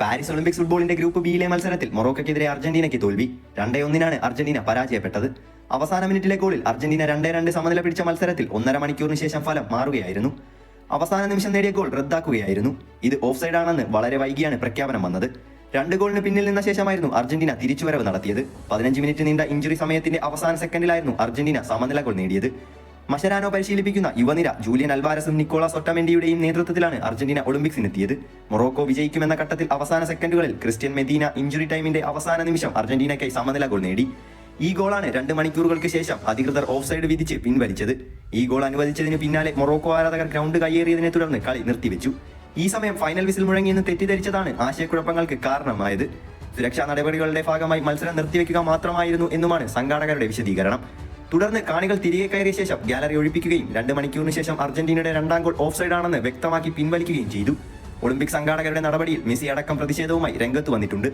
Paris Olympics ഫുട്ബോളിന്റെ group ബിയിലെ മത്സരത്തിൽ മൊറോക്കോയ്ക്കെതിരെ അർജന്റീനയ്ക്ക് തോൽവി. 2-1 അർജന്റീന പരാജയപ്പെട്ടത്. അവസാന മിനിറ്റിലെ ഗോളിൽ അർജന്റീന 2-2 സമനില പിടിച്ച മത്സരത്തിൽ 1.5 മണിക്കൂറിന് ശേഷം ഫലം മാറുകയായിരുന്നു. അവസാന നിമിഷം നേടിയ ഗോൾ റദ്ദാക്കുകയായിരുന്നു. ഇത് ഓഫ് സൈഡ് ആണെന്ന് വളരെ വൈകിയാണ് പ്രഖ്യാപനം വന്നത്. 2 ഗോളിന് പിന്നിൽ നിന്ന ശേഷമായിരുന്നു അർജന്റീന തിരിച്ചുവരവ് നടത്തിയത്. 15 മിനിറ്റ് നീണ്ട ഇഞ്ചുറി സമയത്തിന്റെ അവസാന സെക്കൻഡിലായിരുന്നു അർജന്റീന സമനില ഗോൾ നേടിയത്. മഷരാനോ പരിശീലിപ്പിക്കുന്ന യുവനിര ജൂലിയൻ അൽവാരസും നിക്കോളാസ് ഒട്ടമെന്റിയുടെയും നേതൃത്വത്തിലാണ് അർജന്റീന ഒളിമ്പിക്സിനെത്തിയത്. മൊറോക്കോ വിജയിക്കുമെന്ന ഘട്ടത്തിൽ അവസാന സെക്കൻഡുകളിൽ ക്രിസ്ത്യൻ മെദീന ഇഞ്ചുറി ടൈമിന്റെ അവസാന നിമിഷം അർജന്റീനയ്ക്കായി സമനില ഗോൾ നേടി. ഈ ഗോളാണ് 2 മണിക്കൂറുകൾക്ക് ശേഷം അധികൃതർ ഓഫ് സൈഡ് വിധിച്ച് പിൻവലിച്ചത്. ഈ ഗോൾ അനുവദിച്ചതിന് പിന്നാലെ മൊറോക്കോ ആരാധകർ ഗ്രൗണ്ട് കയ്യേറിയതിനെ തുടർന്ന് കളി നിർത്തിവെച്ചു. ഈ സമയം ഫൈനൽ വിസിൽ മുഴങ്ങിയെന്ന് തെറ്റിദ്ധരിച്ചതാണ് ആശയക്കുഴപ്പങ്ങൾക്ക് കാരണമായത്. സുരക്ഷാ നടപടികളുടെ ഭാഗമായി മത്സരം നിർത്തിവെക്കുക മാത്രമായിരുന്നു എന്നുമാണ് സംഘാടകരുടെ വിശദീകരണം. തുടർന്ന് കാണികൾ തിരികെ കയറിയ ശേഷം ഗാലറി ഒഴിപ്പിക്കുകയും 2 മണിക്കൂറിന് ശേഷം അർജന്റീനയുടെ 2ാം ഗോൾ ഓഫ് സൈഡ് ആണെന്ന് വ്യക്തമാക്കി പിൻവലിക്കുകയും ചെയ്തു. ഒളിമ്പിക് സംഘാടകരുടെ നടപടിയിൽ മെസ്സി അടക്കം പ്രതിഷേധവുമായി രംഗത്ത് വന്നിട്ടുണ്ട്.